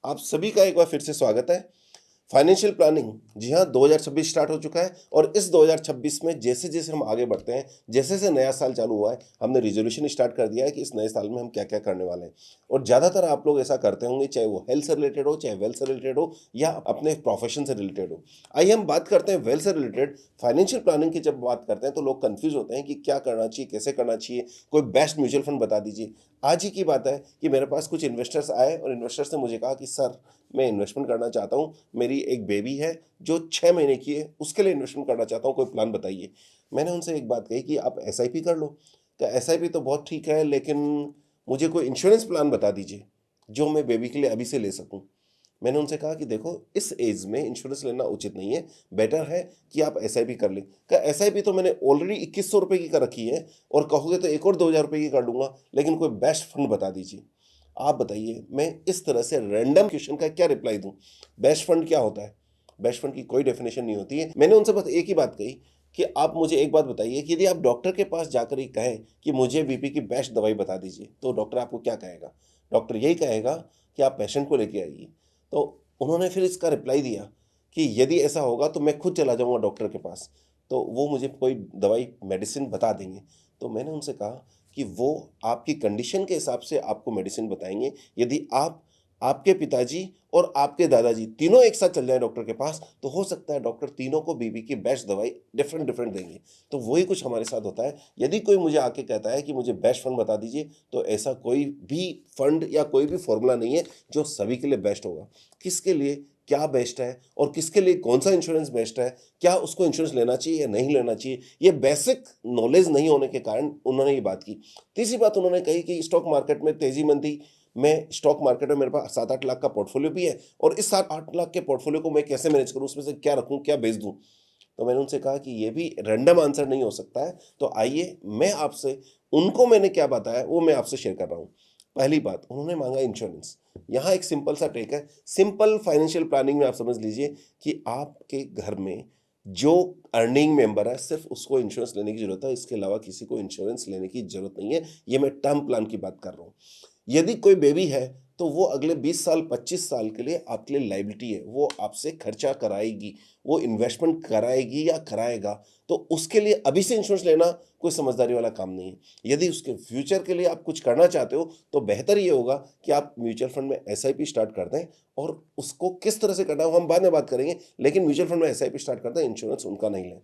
आप सभी का एक बार फिर से स्वागत है। फाइनेंशियल प्लानिंग, जी हाँ, 2026 स्टार्ट हो चुका है और इस 2026 में जैसे-जैसे हम आगे बढ़ते हैं, जैसे-जैसे नया साल चालू हुआ है, हमने रिज़ॉल्यूशन स्टार्ट कर दिया है कि इस नए साल में हम क्या-क्या करने वाले हैं। और ज़्यादातर आप लोग ऐसा करते होंगे, चाहे वो हेल्थ से रिलेटेड हो, चाहे वेल्थ से रिलेटेड हो या अपने प्रोफ़ेशन से रिलेटेड हो। आइए हम बात करते हैं वेल्थ से रिलेटेड। फाइनेंशियल प्लानिंग की जब बात करते हैं, तो लोग कन्फ्यूज़ होते हैं कि क्या करना चाहिए, कैसे करना चाहिए, कोई बेस्ट म्यूचुअल फंड बता दीजिए। आज ही की बात है कि मेरे पास कुछ इन्वेस्टर्स आए और इन्वेस्टर्स ने मुझे कहा कि सर, मैं इन्वेस्टमेंट करना चाहता हूँ, मेरी एक बेबी है जो 6 महीने की है, उसके लिए इन्वेस्टमेंट करना चाहता हूँ, कोई प्लान बताइए। मैंने उनसे एक बात कही कि आप एसआईपी कर लो। क्या एसआईपी तो बहुत ठीक है, लेकिन मुझे कोई इंश्योरेंस प्लान बता दीजिए, जो मैं बेबी के लिए अभी से ले सकूँ। मैंने उनसे कहा कि देखो, इस एज में इंश्योरेंस लेना उचित नहीं है, बेटर है कि आप एसआईपी कर लें। कहा एसआईपी तो मैंने ऑलरेडी 2100 रुपए की कर रखी है और कहोगे तो एक और 2000 रुपए की कर लूँगा, लेकिन कोई बेस्ट फंड बता दीजिए। आप बताइए, मैं इस तरह से रैंडम क्वेश्चन का क्या रिप्लाई दूँ? बेस्ट फंड क्या होता है? बेस्ट फंड की कोई डेफिनेशन नहीं होती है। मैंने उनसे बस एक ही बात कही कि आप मुझे एक बात बताइए कि यदि आप डॉक्टर के पास जाकर ये कहें कि मुझे बीपी की बेस्ट दवाई बता दीजिए, तो डॉक्टर आपको क्या कहेगा? डॉक्टर यही कहेगा कि आप पेशेंट को लेके आइए। तो उन्होंने फिर इसका रिप्लाई दिया कि यदि ऐसा होगा तो मैं खुद चला जाऊँगा डॉक्टर के पास, तो वो मुझे कोई दवाई मेडिसिन बता देंगे। तो मैंने उनसे कहा कि वो आपकी कंडीशन के हिसाब से आपको मेडिसिन बताएँगे। यदि आप, आपके पिताजी और आपके दादाजी तीनों एक साथ चल जाएँ डॉक्टर के पास, तो हो सकता है डॉक्टर तीनों को बीबी की बेस्ट दवाई डिफरेंट देंगे। तो वही कुछ हमारे साथ होता है। यदि कोई मुझे आके कहता है कि मुझे बेस्ट फंड बता दीजिए, तो ऐसा कोई भी फंड या कोई भी फ़ॉर्मूला नहीं है जो सभी के लिए बेस्ट होगा। किसके लिए क्या बेस्ट है और किसके लिए कौन-सा इंश्योरेंस बेस्ट है, क्या उसको इंश्योरेंस लेना चाहिए या नहीं लेना चाहिए, ये बेसिक नॉलेज नहीं होने के कारण उन्होंने ये बात की। तीसरी बात उन्होंने कही कि स्टॉक मार्केट में तेज़ी-मंदी, मैं स्टॉक मार्केट में मेरे पास 7-8 लाख का पोर्टफोलियो भी है और इस 7-8 लाख के पोर्टफोलियो को मैं कैसे मैनेज करूँ, उसमें से क्या रखूँ, क्या बेच दूँ? तो मैंने उनसे कहा कि ये भी रैंडम आंसर नहीं हो सकता है, तो आइए मैं आपसे, उनको मैंने क्या बताया वो मैं आपसे शेयर कर रहा हूँ। पहली बात, उन्होंने माँगा इंश्योरेंस। यहाँ एक सिंपल सा ट्रिक है, सिंपल फाइनेंशियल प्लानिंग में आप समझ लीजिए कि आपके घर में जो अर्निंग मेंबर है, सिर्फ़ उसको इंश्योरेंस लेने की ज़रूरत है, इसके अलावा किसी को इंश्योरेंस लेने की ज़रूरत नहीं है। ये मैं टर्म प्लान की बात कर रहा हूँ। यदि कोई बेबी है, तो वो अगले 20 साल, 25 साल के लिए आपके लिए लायबिलिटी है, वो आपसे खर्चा कराएगी, वो इन्वेस्टमेंट कराएगी या कराएगा, तो उसके लिए अभी से इंश्योरेंस लेना कोई समझदारी वाला काम नहीं है। यदि उसके फ्यूचर के लिए आप कुछ करना चाहते हो, तो बेहतर ये होगा कि आप म्यूचुअल फंड में एसआईपी स्टार्ट कर दें और उसको किस तरह से करना है, वो हम बाद में बात करेंगे, लेकिन म्यूचुअल फंड में एसआईपी स्टार्ट कर दें, इंश्योरेंस उनका नहीं लें।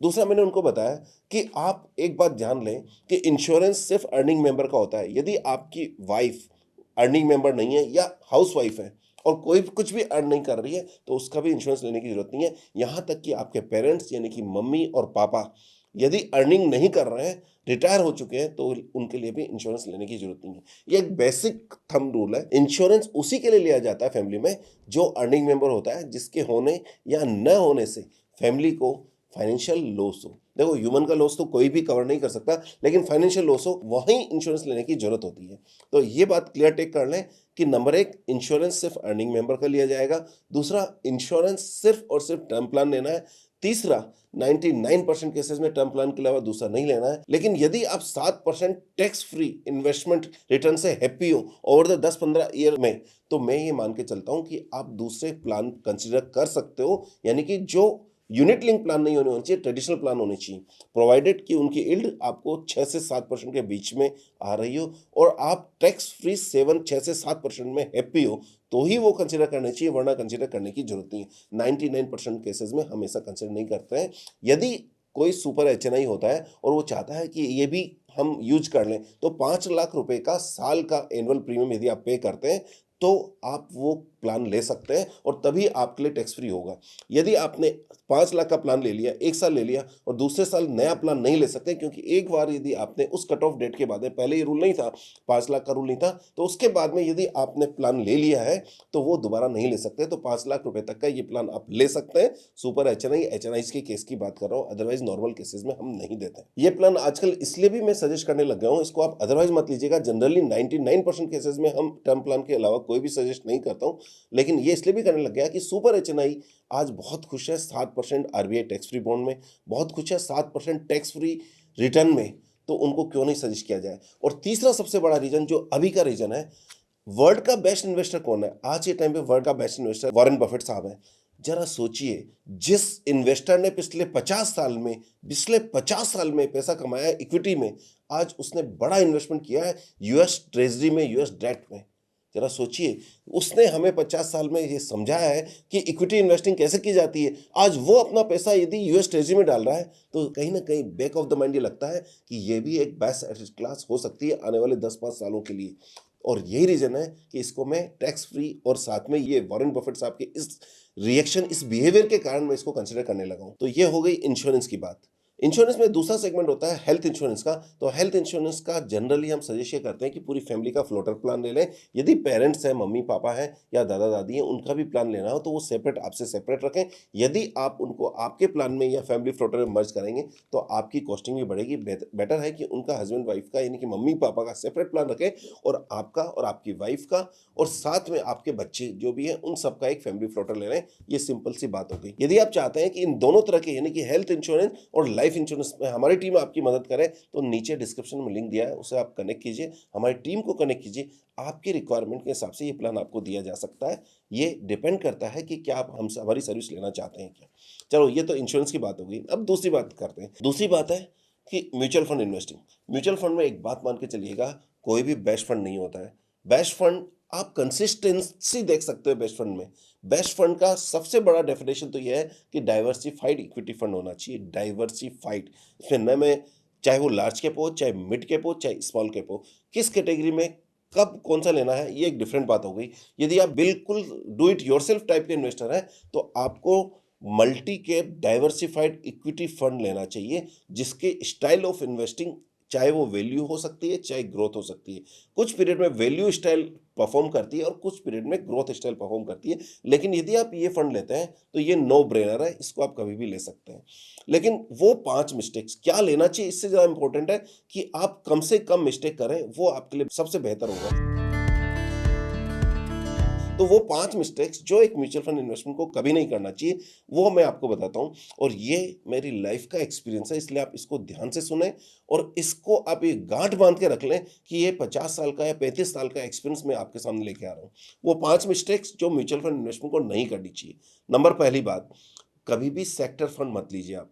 दूसरा, मैंने उनको बताया कि आप एक बात जान लें कि इंश्योरेंस सिर्फ़ अर्निंग मेंबर का होता है। यदि आपकी वाइफ़ अर्निंग मेंबर नहीं है या हाउसवाइफ है और कोई भी कुछ भी अर्न नहीं कर रही है, तो उसका भी इंश्योरेंस लेने की ज़रूरत नहीं है। यहाँ तक कि आपके पेरेंट्स यानी कि मम्मी और पापा यदि अर्निंग नहीं कर रहे हैं, रिटायर हो चुके हैं, तो उनके लिए भी इंश्योरेंस लेने की ज़रूरत नहीं है। ये एक बेसिक थंब रूल है। इंश्योरेंस उसी के लिए लिया जाता है फैमिली में जो अर्निंग मेंबर होता है, जिसके होने या न होने से फैमिली को फाइनेंशियल लॉस हो। देखो, ह्यूमन का लॉस तो कोई भी कवर नहीं कर सकता, लेकिन फाइनेंशियल लॉस हो, वहीं इंश्योरेंस लेने की ज़रूरत होती है। तो ये बात क्लियर टेक कर लें कि नंबर 1, इंश्योरेंस सिर्फ़ अर्निंग मेंबर का लिया जाएगा। दूसरा, इंश्योरेंस सिर्फ़ और सिर्फ़ टर्म प्लान लेना है। तीसरा, 99% केसेज़ में टर्म प्लान के अलावा दूसरा नहीं लेना है। लेकिन यदि आप 7% टैक्स फ्री इन्वेस्टमेंट रिटर्न से हैप्पी हो ओवर द 10-15 ईयर में, तो मैं ये मान के चलता हूँ कि आप दूसरे प्लान कंसीडर कर सकते हो, यानी कि जो यूनिट लिंक प्लान नहीं होने चाहिए, ट्रेडिशनल प्लान होने चाहिए। प्रोवाइडेड कि उनकी यील्ड आपको 6 से 7% के बीच में आ रही हो और आप टैक्स फ्री 6 से 7% में हैप्पी हो, तो ही वो कंसीडर करने चाहिए, वरना कंसीडर करने की ज़रूरत नहीं है। 99% केसेज़ में हम ऐसा कंसीडर नहीं करते हैं। यदि कोई सुपर एचएनआई होता है और वो चाहता है कि ये भी हम यूज़ कर लें, तो 5 लाख रुपए का साल का एनुअल प्रीमियम यदि आप पे करते हैं, तो आप वो प्लान ले सकते हैं और तभी आपके लिए टैक्स फ्री होगा। यदि आपने 5 लाख का प्लान ले लिया, 1 साल ले लिया और दूसरे साल नया प्लान नहीं ले सकते, क्योंकि एक बार यदि आपने उस कट ऑफ डेट के बाद में, पहले ये रूल नहीं था, 5 लाख का रूल नहीं था, तो उसके बाद में यदि आपने प्लान ले लिया है, तो वो दोबारा नहीं ले सकते। तो 5 लाख रुपए तक का ये प्लान आप ले सकते हैं। सुपर एचएनआई, एचएनआईज़ के केस की बात कर रहा हूँ, अदरवाइज़ नॉर्मल केसेज़ में हम नहीं देते हैं। ये प्लान आजकल इसलिए भी मैं सजेस्ट करने लग गया हूँ, इसको आप अदरवाइज़ मत लीजिएगा। जनरली 99% केसेज़ में हम टर्म प्लान के अलावा कोई भी सजेस्ट नहीं करता हूँ, लेकिन ये इसलिए भी करने लग गया कि सुपर एचएनआई आज बहुत खुश है 7% आरबीआई टैक्स फ्री बॉन्ड में, बहुत खुश है 7% टैक्स फ्री रिटर्न में, तो उनको क्यों नहीं सजेस्ट किया जाए। और तीसरा सबसे बड़ा रीज़न, जो अभी का रीज़न है, वर्ल्ड का बेस्ट इन्वेस्टर कौन है? आज के टाइम पे वर्ल्ड का बेस्ट इन्वेस्टर वॉरेन बफेट साहब हैं। जरा सोचिए, जिस इन्वेस्टर ने पिछले 50 साल में पैसा कमाया है इक्विटी में, आज उसने बड़ा इन्वेस्टमेंट किया है यूएस ट्रेजरी में, यूएस डेट में। जरा सोचिए, उसने हमें 50 साल में ये समझाया है कि इक्विटी इन्वेस्टिंग कैसे की जाती है। आज वो अपना पैसा यदि यूएस ट्रेजरी में डाल रहा है, तो कहीं ना कहीं बैक ऑफ द माइंड ये लगता है कि ये भी एक बेस्ट एसेट क्लास हो सकती है आने वाले 10-5 सालों के लिए। और यही रीजन है कि इसको मैं टैक्स फ्री, और साथ में ये वॉरेन बफेट साहब के इस रिएक्शन, इस बिहेवियर के कारण मैं इसको कंसिडर करने लगा हूं। तो ये हो गई इंश्योरेंस की बात। इंश्योरेंस में दूसरा सेगमेंट होता है हेल्थ इंश्योरेंस का। तो हेल्थ इंश्योरेंस का जनरली हम सजेस्ट ये करते हैं कि पूरी फैमिली का फ्लोटर प्लान ले लें। यदि पेरेंट्स हैं, मम्मी पापा हैं या दादा दादी हैं, उनका भी प्लान लेना हो तो वो सेपरेट, आपसे सेपरेट रखें। यदि आप उनको आपके प्लान में या फैमिली फ्लोटर में मर्ज करेंगे तो आपकी कॉस्टिंग भी बढ़ेगी। बेटर है कि उनका हस्बैंड वाइफ का, यानी कि मम्मी पापा का सेपरेट प्लान रखें, और आपका और आपकी वाइफ का, और साथ में आपके बच्चे जो भी हैं उन सबका एक फैमिली फ्लोटर ले लें। ये सिंपल सी बात हो गई। यदि आप चाहते हैं कि इन दोनों तरह के, यानी कि हेल्थ इंश्योरेंस और लाइफ इंश्योरेंस में हमारी टीम आपकी मदद करे, तो नीचे डिस्क्रिप्शन में लिंक दिया है, उसे आप कनेक्ट कीजिए, हमारी टीम को कनेक्ट कीजिए। आपकी रिक्वायरमेंट के हिसाब से ये प्लान आपको दिया जा सकता है। ये डिपेंड करता है कि क्या आप हमसे हमारी सर्विस लेना चाहते हैं क्या। चलो, ये तो इंश्योरेंस की बात हो गई। अब दूसरी बात करते हैं। दूसरी बात है कि mutual fund investing. Mutual fund में एक बात मान के चलिएगा, कोई भी बेस्ट फंड नहीं होता है। बेस्ट फंड, आप कंसिस्टेंसी देख सकते हो बेस्ट फंड में। बेस्ट फंड का सबसे बड़ा डेफिनेशन तो यह है कि डाइवर्सिफाइड इक्विटी फंड होना चाहिए। डाइवर्सिफाइड, इसमें न में चाहे वो लार्ज कैप हो, चाहे मिड कैप हो, चाहे स्मॉल कैप हो, किस कैटेगरी में कब कौन सा लेना है, ये एक डिफरेंट बात हो गई। यदि आप बिल्कुल डू इट योरसेल्फ टाइप के इन्वेस्टर हैं, तो आपको multi cap diversified equity fund लेना चाहिए, जिसके स्टाइल ऑफ इन्वेस्टिंग, चाहे वो वैल्यू हो सकती है, चाहे ग्रोथ हो सकती है। कुछ पीरियड में वैल्यू स्टाइल परफॉर्म करती है और कुछ पीरियड में ग्रोथ स्टाइल परफॉर्म करती है। लेकिन यदि आप ये फंड लेते हैं तो ये नो ब्रेनर है, इसको आप कभी भी ले सकते हैं। लेकिन वो 5 मिस्टेक्स क्या लेना चाहिए, इससे ज़्यादा इंपॉर्टेंट है कि आप कम से कम मिस्टेक करें, वो आपके लिए सबसे बेहतर होगा। तो वो 5 मिस्टेक्स जो एक म्यूचुअल फंड इन्वेस्टमेंट को कभी नहीं करना चाहिए, वो मैं आपको बताता हूँ। और ये मेरी लाइफ का एक्सपीरियंस है, इसलिए आप इसको ध्यान से सुने और इसको आप एक गांठ बांध के रख लें कि ये 50 साल का या 35 साल का एक्सपीरियंस मैं आपके सामने लेके आ रहा हूँ। वो 5 मिस्टेक्स जो म्यूचुअल फंड इन्वेस्टमेंट को नहीं करनी चाहिए। नंबर, पहली बात, कभी भी सेक्टर फंड मत लीजिए आप।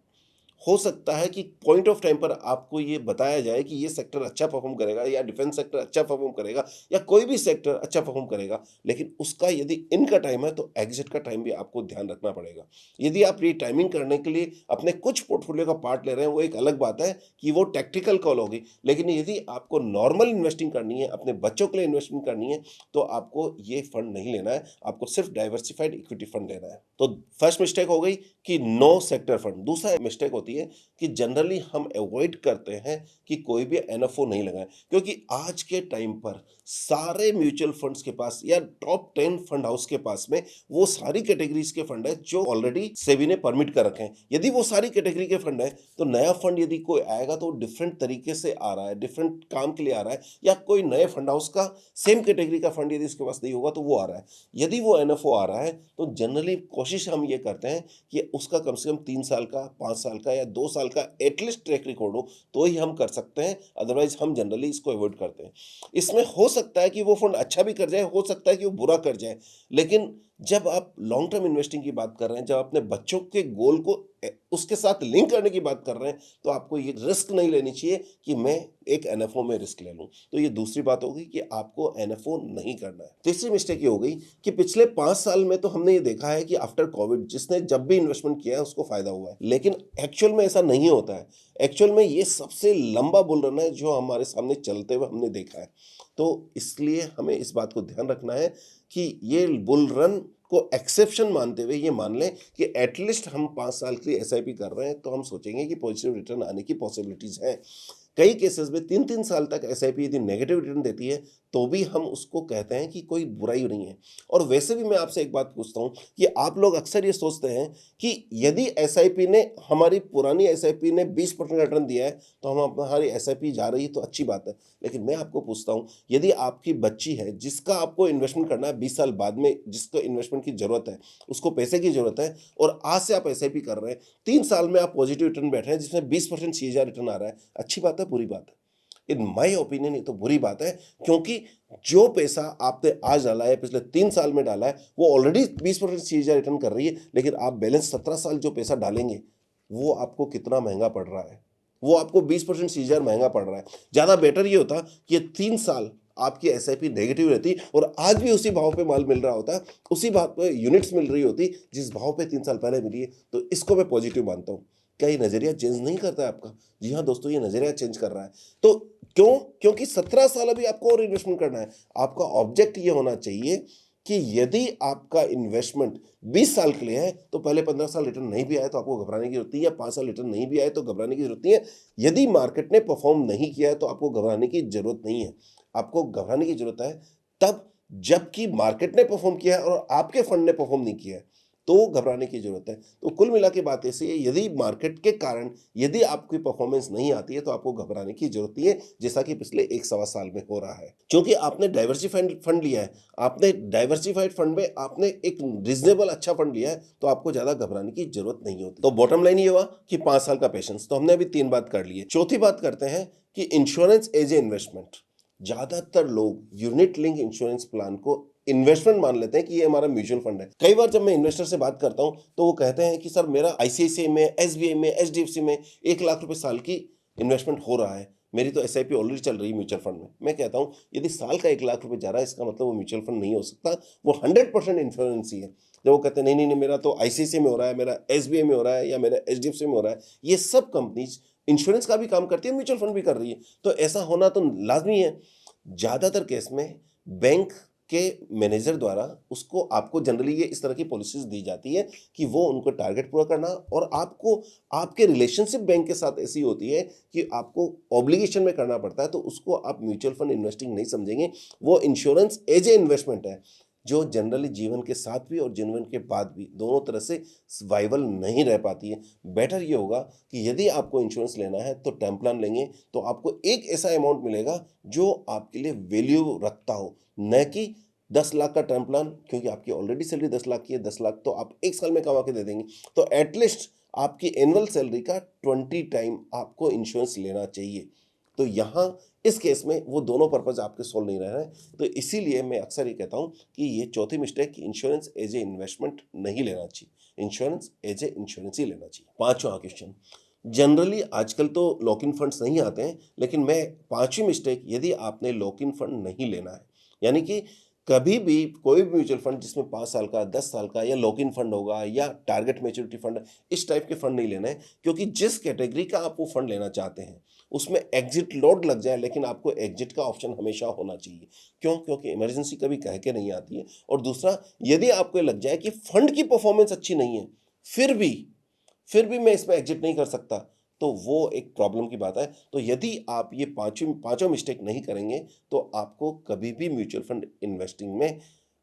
हो सकता है कि पॉइंट ऑफ टाइम पर आपको ये बताया जाए कि ये सेक्टर अच्छा परफॉर्म करेगा, या डिफेंस सेक्टर अच्छा परफॉर्म करेगा, या कोई भी सेक्टर अच्छा परफॉर्म करेगा, लेकिन उसका यदि इन का टाइम है तो एग्जिट का टाइम भी आपको ध्यान रखना पड़ेगा। यदि आप ये टाइमिंग करने के लिए अपने कुछ पोर्टफोलियो का पार्ट ले रहे हैं, वो एक अलग बात है कि वो टैक्टिकल कॉल होगी। लेकिन यदि आपको नॉर्मल इन्वेस्टिंग करनी है, अपने बच्चों के लिए इन्वेस्टमेंट करनी है, तो आपको ये फंड नहीं लेना है, आपको सिर्फ डाइवर्सिफाइड इक्विटी फंड लेना है। तो फर्स्ट मिस्टेक हो गई कि नो सेक्टर फंड। दूसरा मिस्टेक होती है कि जनरली हम अवॉइड करते हैं कि कोई भी एनएफओ नहीं लगाएं, क्योंकि आज के टाइम पर सारे म्यूचुअल फंड्स के पास या टॉप 10 फंड हाउस के पास में वो सारी कैटेगरीज के फंड है जो ऑलरेडी सेबी ने परमिट कर रखे हैं। यदि वो सारी कैटेगरी के फंड है, तो नया फंड यदि कोई आएगा तो डिफरेंट तरीके से आ रहा है, डिफरेंट काम के लिए आ रहा है, या कोई नए फंड हाउस का सेम कैटेगरी का फंड यदि इसके पास नहीं होगा तो वो आ रहा है। यदि वो एनएफओ आ रहा है तो जनरली कोशिश हम ये करते हैं कि उसका कम से कम 3 साल का, 5 साल का या 2 साल का एटलीस्ट ट्रैक रिकॉर्ड हो, तो ही हम कर सकते हैं। अदरवाइज हम जनरली इसको अवॉइड करते हैं। इसमें हो सकता है कि वो फंड अच्छा भी कर जाए, हो सकता है कि वो बुरा कर जाए, लेकिन जब आप लॉन्ग टर्म इन्वेस्टिंग की बात कर रहे हैं, जब अपने बच्चों के गोल को उसके साथ लिंक करने की बात कर रहे हैं, तो आपको ये रिस्क नहीं लेनी चाहिए कि मैं एक एनएफओ में रिस्क ले लूं। तो ये दूसरी बात होगी कि आपको एनएफओ नहीं करना है। तीसरी मिस्टेक ये हो गई कि पिछले 5 साल में तो हमने ये देखा है कि आफ्टर कोविड जिसने जब भी इन्वेस्टमेंट किया है उसको फायदा हुआ है, लेकिन एक्चुअल में ऐसा नहीं होता है। एक्चुअल में ये सबसे लंबा बुल रन है जो हमारे सामने चलते हुए हमने देखा है। तो इसलिए हमें इस बात को ध्यान रखना है कि ये बुल रन को एक्सेप्शन मानते हुए ये मान लें कि एटलीस्ट हम 5 साल के लिए एसआईपी कर रहे हैं, तो हम सोचेंगे कि पॉजिटिव रिटर्न आने की पॉसिबिलिटीज हैं। कई केसेस में 3-3 साल तक एसआईपी यदि नेगेटिव रिटर्न देती है, तो भी हम उसको कहते हैं कि कोई बुराई नहीं है। और वैसे भी मैं आपसे एक बात पूछता हूँ कि आप लोग अक्सर ये सोचते हैं कि यदि एसआईपी ने, हमारी पुरानी एसआईपी ने 20% का रिटर्न दिया है, तो हम हमारी एसआईपी जा रही है तो अच्छी बात है। लेकिन मैं आपको पूछता हूँ, यदि आपकी बच्ची है जिसका आपको इन्वेस्टमेंट करना है 20 साल बाद में, जिसको इन्वेस्टमेंट की जरूरत है, उसको पैसे की जरूरत है, और आज से आप एसआईपी कर रहे हैं, 3 साल में आप पॉजिटिव रिटर्न बैठ रहे हैं जिसमें 20% सीएजीआर रिटर्न आ रहा है, अच्छी बात है, बुरी बात है? इन माय ओपिनियन ये तो बुरी बात है, क्योंकि जो पैसा आपने आज डाला है, पिछले 3 साल में डाला है, वो ऑलरेडी 20% सीएजीआर रिटर्न कर रही है, लेकिन आप बैलेंस 17 साल जो पैसा डालेंगे, वो आपको कितना महँगा पड़ रहा है? वो आपको 20% सीएजीआर महँगा पड़ रहा है। ज़्यादा बेटर ये होता कि ये 3 साल आपकी एसआईपी नेगेटिव रहती और आज भी उसी भाव पे माल मिल रहा होता, उसी भाव पे यूनिट्स मिल रही होती जिस भाव पे 3 साल पहले मिली है, तो इसको मैं पॉजिटिव मानता हूँ। क्या ये नज़रिया चेंज नहीं करता है आपका? जी हाँ दोस्तों, ये नज़रिया चेंज कर रहा है। तो क्यों? क्योंकि 17 साल अभी आपको और इन्वेस्टमेंट करना है। आपका ऑब्जेक्ट ये होना चाहिए कि यदि आपका इन्वेस्टमेंट 20 साल के लिए है, तो पहले 15 साल रिटर्न नहीं भी आए तो आपको घबराने की ज़रूरत नहीं है, या 5 साल रिटर्न नहीं भी आए तो घबराने की ज़रूरत नहीं है। यदि मार्केट ने परफ़ॉर्म नहीं किया है, तो आपको घबराने की ज़रूरत नहीं है। आपको घबराने की ज़रूरत है तब जबकि मार्केट ने परफ़ॉर्म किया है और आपके फंड ने परफ़ॉर्म नहीं किया है, तो घबराने की ज़रूरत है। तो कुल मिला के बात ऐसी है, यदि मार्केट के कारण यदि आपकी परफ़ॉर्मेंस नहीं आती है, तो आपको घबराने की ज़रूरत नहीं है, जैसा कि पिछले 1 सवा साल में हो रहा है। क्योंकि आपने डाइवर्सिफ़ाइड फंड लिया है, आपने डाइवर्सिफ़ाइड फंड में आपने एक रीज़नेबल अच्छा फंड लिया है, तो आपको ज़्यादा घबराने की ज़रूरत नहीं होती। तो बॉटम लाइन ये हुआ कि 5 साल का पेशेंस, तो हमने अभी 3 बात कर ली है। चौथी बात करते हैं कि इंश्योरेंस एज़ ए इन्वेस्टमेंट। ज़्यादातर लोग यूनिट लिंक इंश्योरेंस प्लान को इन्वेस्टमेंट मान लेते हैं कि ये हमारा म्यूचुअल फंड है। कई बार जब मैं इन्वेस्टर से बात करता हूं तो वो कहते हैं कि सर मेरा आईसीआईसीआई में, एसबीआई में, एचडीएफसी में 1 लाख रुपए साल की इन्वेस्टमेंट हो रहा है, मेरी तो एसआईपी ऑलरेडी चल रही है म्यूचुअल फंड में। मैं कहता हूं यदि साल का 1 लाख रुपए जा रहा है, इसका मतलब वो म्यूचुअल फंड नहीं हो सकता, वो 100% इंश्योरेंस ही है। जब वो कहते हैं नहीं नहीं नहीं, मेरा तो आईसीआईसीआई में हो रहा है, मेरा एसबीआई में हो रहा है, या मेरा एचडीएफसी में हो रहा है, ये सब कंपनीज इंश्योरेंस का भी काम करती है, म्यूचुअल फंड भी कर रही है, तो ऐसा होना तो लाजमी है। ज़्यादातर केस में बैंक के मैनेजर द्वारा उसको आपको जनरली ये इस तरह की पॉलिसीज दी जाती है कि वो उनको टारगेट पूरा करना, और आपको आपके रिलेशनशिप बैंक के साथ ऐसी होती है कि आपको ऑब्लिगेशन में करना पड़ता है, तो उसको आप म्यूचुअल फंड इन्वेस्टिंग नहीं समझेंगे, वो इंश्योरेंस एज ए इन्वेस्टमेंट है, जो जनरली जीवन के साथ भी और जीवन के बाद भी दोनों तरह से सर्वाइवल नहीं रह पाती है। बेटर ये होगा कि यदि आपको इंश्योरेंस लेना है तो टर्म प्लान लेंगे, तो आपको एक ऐसा अमाउंट मिलेगा जो आपके लिए वैल्यू रखता हो, न कि 10 लाख का टर्म प्लान, क्योंकि आपकी ऑलरेडी सैलरी 10 लाख की है, 10 लाख तो आप 1 साल में कमा के दे देंगे, तो एटलीस्ट आपकी एनुअल सैलरी का 20 टाइम आपको इंश्योरेंस लेना चाहिए। तो यहाँ इस केस में वो दोनों पर्पज आपके सोल्व नहीं रह रहे हैं, तो इसीलिए मैं अक्सर ये कहता हूँ कि ये चौथी मिस्टेक कि इंश्योरेंस एज ए इन्वेस्टमेंट नहीं लेना चाहिए, इंश्योरेंस एज ए इंश्योरेंस ही लेना चाहिए। पांचवा क्वेश्चन, जनरली आजकल तो लॉक इन फंड्स नहीं आते हैं, लेकिन मैं पांचवी मिस्टेक, यदि आपने लॉक इन फंड नहीं लेना है, यानी कि कभी भी कोई भी म्यूचुअल फंड जिसमें 5 साल का, 10 साल का या लॉक इन फंड होगा या टारगेट मैच्योरिटी फंड, इस टाइप के फंड नहीं लेना है, क्योंकि जिस कैटेगरी का आप वो फंड लेना चाहते हैं उसमें एग्जिट लोड लग जाए, लेकिन आपको एग्जिट का ऑप्शन हमेशा होना चाहिए। क्यों? क्योंकि इमरजेंसी कभी कह के नहीं आती है, और दूसरा, यदि आपको लग जाए कि फंड की परफॉर्मेंस अच्छी नहीं है, फिर भी फिर भी मैं इसमें एग्जिट नहीं कर सकता, तो वो एक प्रॉब्लम की बात है। तो यदि आप ये पांचों मिस्टेक नहीं करेंगे, तो आपको कभी भी म्यूचुअल फंड इन्वेस्टिंग में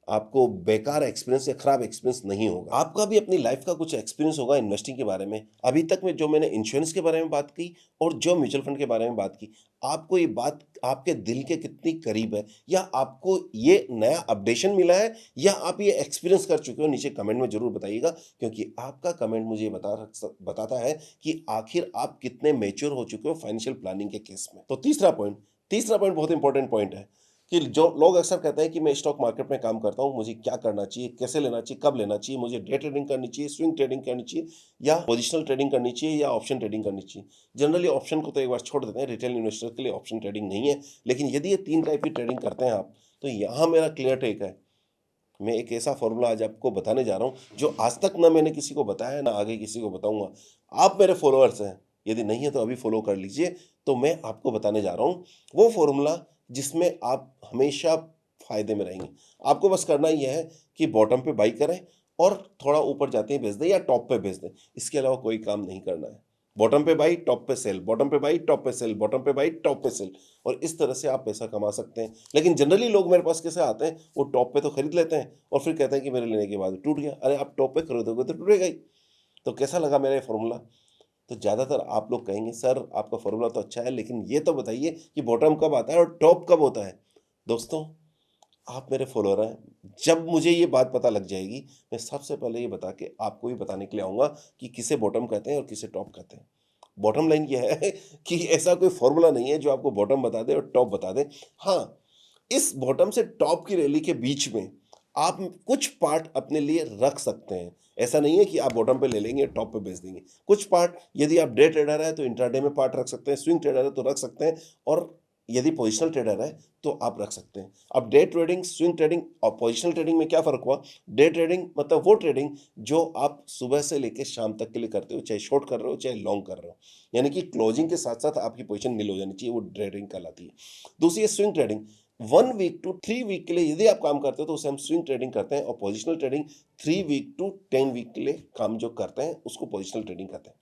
आपको बेकार एक्सपीरियंस या खराब एक्सपीरियंस नहीं होगा। आपका भी अपनी लाइफ का कुछ एक्सपीरियंस होगा इन्वेस्टिंग के बारे में। अभी तक में जो मैंने इंश्योरेंस के बारे में बात की और जो म्यूचुअल फंड के बारे में बात की, आपको ये बात आपके दिल के कितनी करीब है, या आपको ये नया अपडेशन मिला है, या आप ये एक्सपीरियंस कर चुके हो, नीचे कमेंट में जरूर बताइएगा, क्योंकि आपका कमेंट मुझे ये बताता है कि आखिर आप कितने मेच्योर हो चुके हो फाइनेंशियल प्लानिंग के केस में। तो तीसरा पॉइंट बहुत इंपॉर्टेंट पॉइंट है कि जो लोग अक्सर कहते हैं कि मैं स्टॉक मार्केट में काम करता हूं, मुझे क्या करना चाहिए, कैसे लेना चाहिए, कब लेना चाहिए, मुझे डे ट्रेडिंग करनी चाहिए, स्विंग ट्रेडिंग करनी चाहिए, या पोजिशनल ट्रेडिंग करनी चाहिए, या ऑप्शन ट्रेडिंग करनी चाहिए। जनरली ऑप्शन को तो एक बार छोड़ देते हैं, रिटेल इन्वेस्टर के लिए ऑप्शन ट्रेडिंग नहीं है, लेकिन यदि ये 3 टाइप की ट्रेडिंग करते हैं आप, तो यहाँ मेरा क्लियर टेक है। मैं एक ऐसा फॉर्मूला आज आपको बताने जा रहा हूँ जो आज तक ना मैंने किसी को बताया, ना आगे किसी को बताऊंगा। आप मेरे फॉलोअर्स हैं, यदि नहीं है तो अभी फॉलो कर लीजिए। तो मैं आपको बताने जा रहा हूँ वो फॉर्मूला जिसमें आप हमेशा फायदे में रहेंगे। आपको बस करना ही है कि बॉटम पे बाई करें और थोड़ा ऊपर जाते ही बेच दें, या टॉप पे बेच दें, इसके अलावा कोई काम नहीं करना है। बॉटम पे बाई, टॉप पे सेल, बॉटम पे बाई, टॉप पे सेल, बॉटम पे बाई, टॉप पे सेल, और इस तरह से आप पैसा कमा सकते हैं। लेकिन जनरली लोग मेरे पास कैसे आते हैं, वो टॉप पे तो खरीद लेते हैं और फिर कहते हैं कि मेरे लेने के बाद टूट गया। अरे आप टॉप पे खरीदोगे तो टूटेगा ही। तो कैसा लगा मेरा ये फॉर्मूला? तो ज़्यादातर आप लोग कहेंगे सर आपका फॉर्मूला तो अच्छा है, लेकिन ये तो बताइए कि बॉटम कब आता है और टॉप कब होता है। दोस्तों, आप मेरे फॉलोअर हैं, जब मुझे ये बात पता लग जाएगी, मैं सबसे पहले ये बता के आपको भी बताने के लिए आऊँगा कि किसे बॉटम कहते हैं और किसे टॉप कहते हैं। बॉटम लाइन ये है कि ऐसा कोई फॉर्मूला नहीं है जो आपको बॉटम बता दे और टॉप बता दे। हाँ, इस बॉटम से टॉप की रैली के बीच में आप कुछ पार्ट अपने लिए रख सकते हैं। ऐसा नहीं है कि आप बॉटम पे ले लेंगे, टॉप पे बेच देंगे। कुछ पार्ट, यदि आप डे ट्रेडर है तो इंट्राडे में पार्ट रख सकते हैं, स्विंग ट्रेडर है तो रख सकते हैं, और यदि पोजिशनल ट्रेडर है तो आप रख सकते हैं। अब डे ट्रेडिंग, स्विंग ट्रेडिंग और पोजिशनल ट्रेडिंग में क्या फ़र्क हुआ? डे ट्रेडिंग मतलब वो ट्रेडिंग जो आप सुबह से लेके शाम तक के लिए करते हो, चाहे शॉर्ट कर रहे हो, चाहे लॉन्ग कर रहे हो। यानी कि क्लोजिंग के साथ-साथ आपकी पोजीशन नील हो जानी चाहिए, वो ट्रेडिंग कहलाती है। दूसरी है swing trading. 1 week to 3 week के लिए यदि आप काम करते हो तो उसे हम स्विंग ट्रेडिंग कहते हैं, और positional trading 3 week to 10 week के लिए काम जो करते हैं उसको पोजिशनल ट्रेडिंग कहते हैं।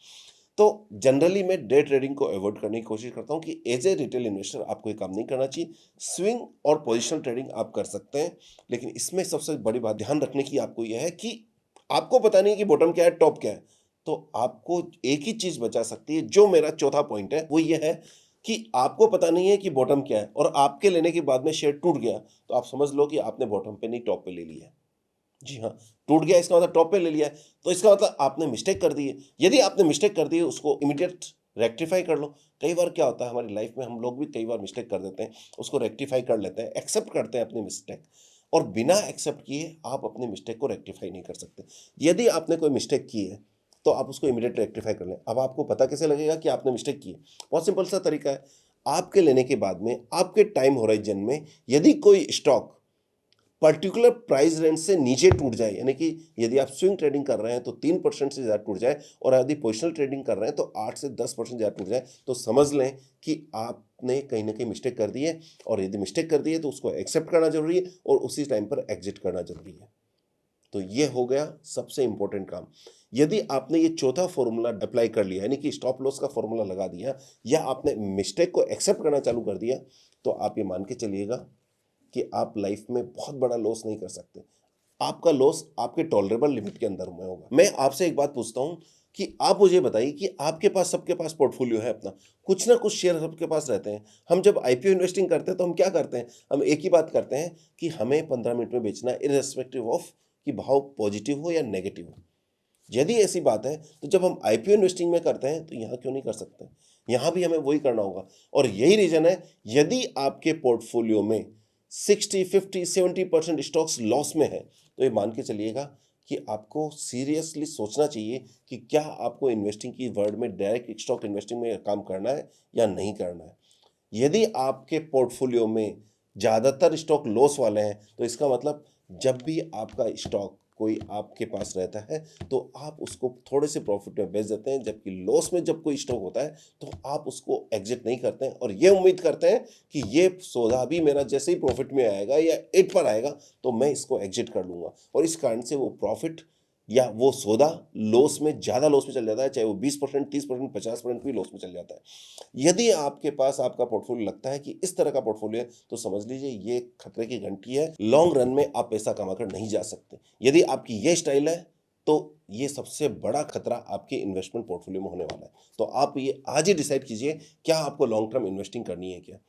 तो जनरली मैं डे ट्रेडिंग को अवॉइड करने की कोशिश करता हूँ कि एज ए रिटेल इन्वेस्टर आपको ये काम नहीं करना चाहिए। स्विंग और पोजिशनल ट्रेडिंग आप कर सकते हैं, लेकिन इसमें सबसे बड़ी बात ध्यान रखने की आपको यह है कि आपको पता नहीं है कि बॉटम क्या है, टॉप क्या है। तो आपको एक ही चीज़ बचा सकती है, जो मेरा चौथा पॉइंट है, वो ये है कि आपको पता नहीं है कि बॉटम क्या है और आपके लेने के बाद में शेयर टूट गया, तो आप समझ लो कि आपने बॉटम पे नहीं टॉप पे ले लिया है। जी हाँ, टूट गया इसका मतलब टॉप पे ले लिया है, तो इसका मतलब आपने मिस्टेक कर दी है। यदि आपने मिस्टेक कर दी है, उसको इमीडिएट रेक्टिफाई कर लो। कई बार क्या होता है हमारी लाइफ में, हम लोग भी कई बार मिस्टेक कर देते हैं, उसको रेक्टिफाई कर लेते हैं, एक्सेप्ट करते हैं अपनी मिस्टेक, और बिना एक्सेप्ट किए आप अपनी मिस्टेक को रेक्टिफाई नहीं कर सकते। यदि आपने कोई मिस्टेक की है, तो आप उसको इमीडिएट रेक्टिफाई कर लें। अब आपको पता कैसे लगेगा कि आपने मिस्टेक की है? बहुत सिंपल सा तरीका है। आपके लेने के बाद में आपके टाइम होराइजन में यदि कोई स्टॉक पर्टिकुलर प्राइस रेंज से नीचे टूट जाए, यानी कि यदि आप स्विंग ट्रेडिंग कर रहे हैं तो 3% से ज़्यादा टूट जाए, और यदि पोजिशनल ट्रेडिंग कर रहे हैं तो 8 से 10% ज़्यादा टूट जाए, तो समझ लें कि आपने कहीं ना कहीं मिस्टेक कर दी है। और यदि मिस्टेक कर दी है तो उसको एक्सेप्ट करना जरूरी है और उसी टाइम पर एग्जिट करना जरूरी है। तो ये हो गया सबसे इंपॉर्टेंट काम। यदि आपने ये चौथा फॉर्मूला अप्लाई कर लिया, यानी कि स्टॉप लॉस का फॉर्मूला लगा दिया, या आपने मिस्टेक को एक्सेप्ट करना चालू कर दिया, तो आप ये मान के चलिएगा कि आप लाइफ में बहुत बड़ा लॉस नहीं कर सकते। आपका लॉस आपके टॉलरेबल लिमिट के अंदर में होगा। मैं आपसे एक बात पूछता हूं कि आप मुझे बताइए कि आपके पास, सबके पास पोर्टफोलियो है अपना, कुछ ना कुछ शेयर सबके पास रहते हैं। हम जब आईपीओ इन्वेस्टिंग करते हैं तो हम क्या करते हैं? हम एक ही बात करते हैं कि हमें 15 मिनट में बेचना है, इर्रेस्पेक्टिव ऑफ कि भाव पॉजिटिव हो या नेगेटिव हो। यदि ऐसी बात है तो जब हम आईपीओ इन्वेस्टिंग में करते हैं तो यहाँ क्यों नहीं कर सकते? यहाँ भी हमें वही करना होगा। और यही रीजन है, यदि आपके पोर्टफोलियो में 60, 50, 70% स्टॉक्स लॉस में है, तो ये मान के चलिएगा कि आपको सीरियसली सोचना चाहिए कि क्या आपको इन्वेस्टिंग की वर्ल्ड में डायरेक्ट स्टॉक इन्वेस्टिंग में काम करना है या नहीं करना है। यदि आपके पोर्टफोलियो में ज़्यादातर स्टॉक लॉस वाले हैं, तो इसका मतलब जब भी आपका स्टॉक कोई आपके पास रहता है तो आप उसको थोड़े से प्रॉफिट में बेच देते हैं, जबकि लॉस में जब कोई स्टॉक होता है तो आप उसको एग्जिट नहीं करते हैं, और ये उम्मीद करते हैं कि ये सौदा भी मेरा जैसे ही प्रॉफिट में आएगा या एट पर आएगा तो मैं इसको एग्जिट कर लूँगा, और इस कारण से वो प्रॉफिट या वो सौदा लॉस में, ज़्यादा लॉस में चल जाता है, चाहे वो 20%, 30%, 50% भी लॉस में चल जाता है। यदि आपके पास आपका पोर्टफोलियो लगता है कि इस तरह का पोर्टफोलियो है, तो समझ लीजिए ये खतरे की घंटी है। लॉन्ग रन में आप पैसा कमाकर नहीं जा सकते। यदि आपकी ये स्टाइल है तो ये सबसे बड़ा खतरा आपके इन्वेस्टमेंट पोर्टफोलियो में होने वाला है। तो आप ये आज ही डिसाइड कीजिए, क्या आपको लॉन्ग टर्म इन्वेस्टिंग करनी है क्या?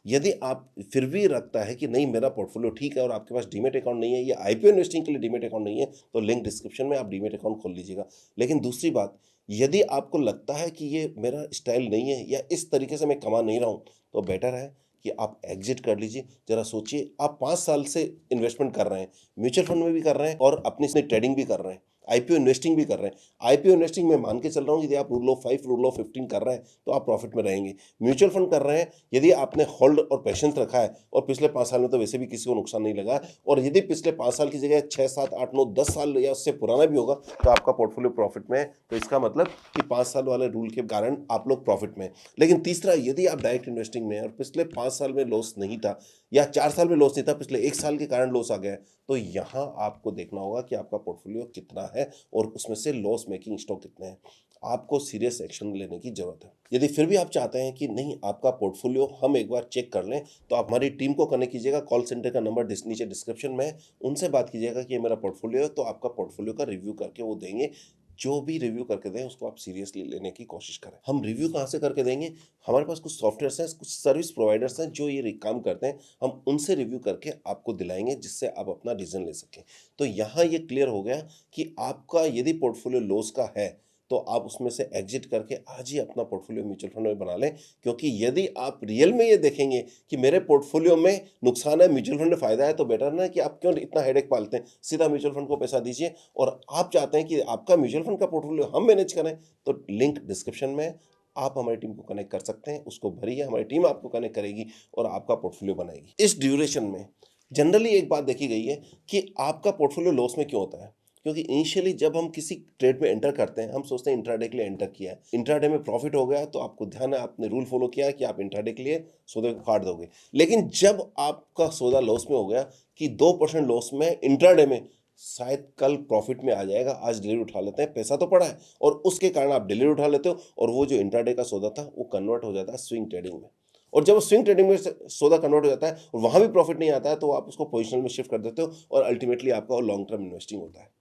यदि आप फिर भी रखता है कि नहीं मेरा पोर्टफोलियो ठीक है और आपके पास डीमेट अकाउंट नहीं है या आईपीओ इन्वेस्टिंग के लिए डीमेट अकाउंट नहीं है, तो लिंक डिस्क्रिप्शन में आप डीमेट अकाउंट खोल लीजिएगा। लेकिन दूसरी बात, यदि आपको लगता है कि ये मेरा स्टाइल नहीं है या इस तरीके से मैं कमा नहीं रहा हूँ, तो बेटर है कि आप एग्जिट कर लीजिए। जरा सोचिए, आप 5 साल से इन्वेस्टमेंट कर रहे हैं, म्यूचुअल फंड में भी कर रहे हैं और अपनी ट्रेडिंग भी कर रहे हैं, आईपीओ इन्वेस्टिंग भी कर रहे हैं। आईपीओ इन्वेस्टिंग में मान के चल रहा हूँ, यदि आप रूल ऑफ 5, रूल ऑफ 15 कर रहे हैं तो आप प्रॉफिट में रहेंगे। म्यूचुअल फंड कर रहे हैं, यदि आपने होल्ड और पेशेंस रखा है, और पिछले 5 साल में तो वैसे भी किसी को नुकसान नहीं लगा, और यदि पिछले 5 साल की जगह 6, 7, 8, 9, 10 साल या उससे पुराना भी होगा तो आपका पोर्टफोलियो प्रॉफिट में है, तो इसका मतलब कि 5 साल वाले रूल के कारण आप लोग प्रॉफिट में हैं। लेकिन तीसरा, यदि आप डायरेक्ट इन्वेस्टिंग में हैं और पिछले 5 साल में लॉस नहीं था या 4 साल में लॉस नहीं था, पिछले 1 साल के कारण लॉस आ गया है, तो यहाँ आपको देखना होगा कि आपका पोर्टफोलियो कितना है और उसमें से लॉस मेकिंग स्टॉक कितने हैं। आपको सीरियस एक्शन लेने की जरूरत है। यदि फिर भी आप चाहते हैं कि नहीं, आपका पोर्टफोलियो हम एक बार चेक कर लें, तो आप हमारी टीम को कनेक्ट कीजिएगा। कॉल सेंटर का नंबर नीचे डिस्क्रिप्शन में है, उनसे बात कीजिएगा कि ये मेरा पोर्टफोलियो है, तो आपका पोर्टफोलियो का रिव्यू करके वो देंगे। जो भी रिव्यू करके दें उसको आप सीरियसली लेने की कोशिश करें। हम रिव्यू कहाँ से करके देंगे? हमारे पास कुछ सॉफ्टवेयर्स हैं, कुछ सर्विस प्रोवाइडर्स हैं जो ये काम करते हैं, हम उनसे रिव्यू करके आपको दिलाएंगे, जिससे आप अपना डिसीजन ले सकें। तो यहाँ ये क्लियर हो गया कि आपका यदि पोर्टफोलियो लॉस का है तो आप उसमें से एग्जिट करके आज ही अपना पोर्टफोलियो म्यूचुअल फंड में बना लें, क्योंकि यदि आप रियल में ये देखेंगे कि मेरे पोर्टफोलियो में नुकसान है, म्यूचुअल फंड में फायदा है, तो बेटर ना कि आप क्यों इतना हेडेक पालते हैं, सीधा म्यूचुअल फंड को पैसा दीजिए। और आप चाहते हैं कि आपका म्यूचुअल फंड का पोर्टफोलियो हम मैनेज करें, तो लिंक डिस्क्रिप्शन में है, आप हमारी टीम को कनेक्ट कर सकते हैं, उसको भरिए, हमारी टीम आपको कनेक्ट करेगी और आपका पोर्टफोलियो बनाएगी। इस ड्यूरेशन में जनरली एक बात देखी गई है कि आपका पोर्टफोलियो लॉस में क्यों होता है, क्योंकि इनिशियली जब हम किसी ट्रेड में एंटर करते हैं, हम सोचते हैं इंट्राडे के लिए एंटर किया है, इंट्राडे में प्रॉफिट हो गया तो आपको ध्यान है, आपने रूल फॉलो किया है कि आप इंट्राडे के लिए सौदे को काट दोगे। लेकिन जब आपका सौदा लॉस में हो गया कि 2% लॉस में इंट्राडे में, शायद कल प्रॉफिट में आ जाएगा, आज डिलीवरी उठा लेते हैं, पैसा तो पड़ा है और उसके कारण आप डिलीवरी उठा लेते हो, और वो जो इंट्राडे का सौदा था वो कन्वर्ट हो जाता है स्विंग ट्रेडिंग में। और जब स्विंग ट्रेडिंग में सौदा कन्वर्ट हो जाता है और वहां भी प्रॉफिट नहीं आता है, तो आप उसको पोजिशनल में शिफ्ट कर देते हो और अल्टीमेटली आपका लॉन्ग टर्म इन्वेस्टिंग होता है।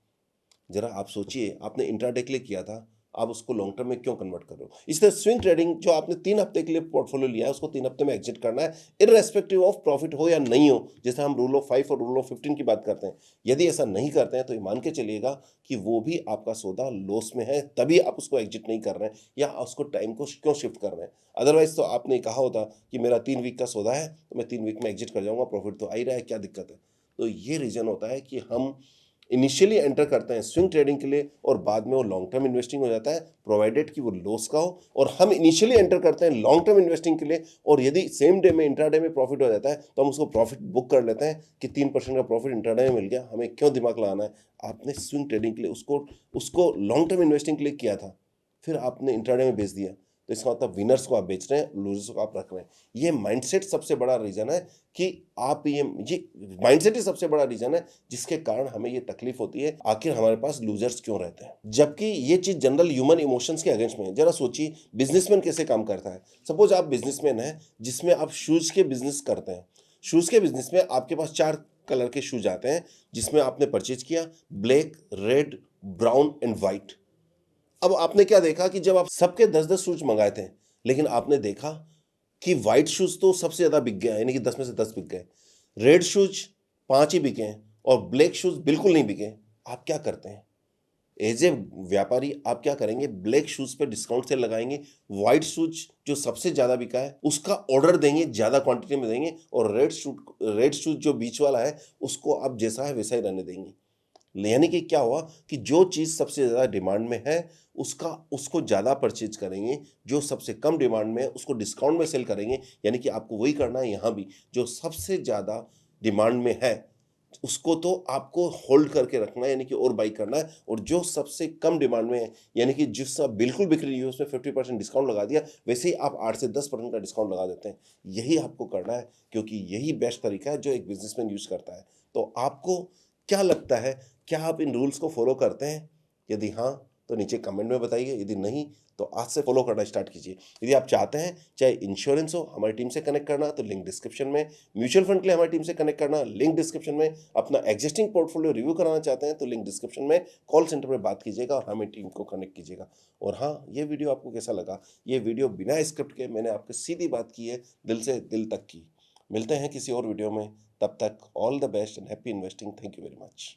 जरा आप सोचिए, आपने इंट्राडे के लिए किया था, आप उसको लॉन्ग टर्म में क्यों कन्वर्ट कर रहे हो। इस तरह स्विंग ट्रेडिंग जो आपने 3 हफ्ते के लिए पोर्टफोलियो लिया है, उसको 3 हफ्ते में एग्जिट करना है, इररेस्पेक्टिव ऑफ प्रॉफिट हो या नहीं हो। जैसे हम रूल ऑफ 5 और रूल ऑफ 15 की बात करते हैं, यदि ऐसा नहीं करते हैं तो ये मान के चलिएगा कि वो भी आपका सौदा लॉस में है, तभी आप उसको एग्जिट नहीं कर रहे हैं या उसको टाइम को क्यों शिफ्ट कर रहे हैं। अदरवाइज तो आपने कहा होता कि मेरा 3 वीक का सौदा है तो मैं 3 वीक में एग्जिट कर जाऊंगा, प्रॉफिट तो आ ही रहा है, क्या दिक्कत है। तो ये रीजन होता है कि हम इनिशियली एंटर करते हैं स्विंग ट्रेडिंग के लिए और बाद में वो लॉन्ग टर्म इन्वेस्टिंग हो जाता है, प्रोवाइडेड कि वो लॉस का हो। और हम इनिशियली एंटर करते हैं लॉन्ग टर्म इन्वेस्टिंग के लिए, और यदि सेम डे में इंट्राडे में प्रॉफिट हो जाता है तो हम उसको प्रॉफिट बुक कर लेते हैं कि 3% का प्रॉफिट इंट्राडे में मिल गया, हमें क्यों दिमाग लगाना है। आपने स्विंग ट्रेडिंग के लिए उसको लॉन्ग टर्म इन्वेस्टिंग के लिए किया था, फिर आपने इंट्राडे में बेच दिया, तो इसका मतलब विनर्स को आप बेच रहे हैं, लूजर्स को आप रख रहे हैं। ये माइंडसेट सबसे बड़ा रीजन है कि आप ये माइंडसेट ही सबसे बड़ा रीजन है जिसके कारण हमें ये तकलीफ होती है, आखिर हमारे पास लूजर्स क्यों रहते हैं, जबकि ये चीज जनरल ह्यूमन इमोशंस के अगेंस्ट में है। जरा सोचिए, बिजनेसमैन कैसे काम करता है। सपोज आप बिजनेसमैन है जिसमें आप शूज के बिजनेस करते हैं, शूज के बिजनेस में आपके पास 4 कलर के शूज आते हैं, जिसमें आपने परचेज किया black, red, brown and white. अब आपने क्या देखा कि जब आप सबके 10-10 शूज मंगाए थे, लेकिन आपने देखा कि व्हाइट शूज तो सबसे ज्यादा बिक गया, यानी कि 10 में से 10 बिक गए, रेड शूज 5 ही बिके हैं और ब्लैक शूज बिल्कुल नहीं बिके। आप क्या करते हैं एज ए व्यापारी, आप क्या करेंगे, ब्लैक शूज पे डिस्काउंट सेल लगाएंगे, व्हाइट शूज जो सबसे ज्यादा बिका है उसका ऑर्डर देंगे, ज्यादा क्वांटिटी में देंगे, और रेड शूज जो बीच वाला है उसको आप जैसा है वैसा ही रहने देंगे। यानी कि क्या हुआ कि जो चीज़ सबसे ज़्यादा डिमांड में है उसको ज़्यादा परचेज करेंगे, जो सबसे कम डिमांड में है उसको डिस्काउंट में सेल करेंगे। यानी कि आपको वही करना है यहाँ भी, जो सबसे ज़्यादा डिमांड में है उसको तो आपको होल्ड करके रखना है, यानी कि और बाई करना है, और जो सबसे कम डिमांड में है, यानी कि जिसका बिल्कुल बिक्री नहीं है उसमें 50% डिस्काउंट लगा दिया, वैसे ही आप 8 से 10% का डिस्काउंट लगा देते हैं। यही आपको करना है, क्योंकि यही बेस्ट तरीका है जो एक बिजनेसमैन यूज करता है। तो आपको क्या लगता है, क्या आप इन रूल्स को फॉलो करते हैं? यदि हाँ तो नीचे कमेंट में बताइए, यदि नहीं तो आज से फॉलो करना स्टार्ट कीजिए। यदि आप चाहते हैं चाहे इंश्योरेंस हो हमारी टीम से कनेक्ट करना तो लिंक डिस्क्रिप्शन में, म्यूचुअल फंड के लिए हमारी टीम से कनेक्ट करना लिंक डिस्क्रिप्शन में, अपना एग्जिस्टिंग पोर्टफोलियो रिव्यू कराना चाहते हैं तो लिंक डिस्क्रिप्शन में, कॉल सेंटर में बात कीजिएगा और हमें टीम को कनेक्ट कीजिएगा। और हाँ, ये वीडियो आपको कैसा लगा? ये वीडियो बिना स्क्रिप्ट के मैंने आपसे सीधी बात की है, दिल से दिल तक की। मिलते हैं किसी और वीडियो में, तब तक all the best and happy investing. Thank you very much.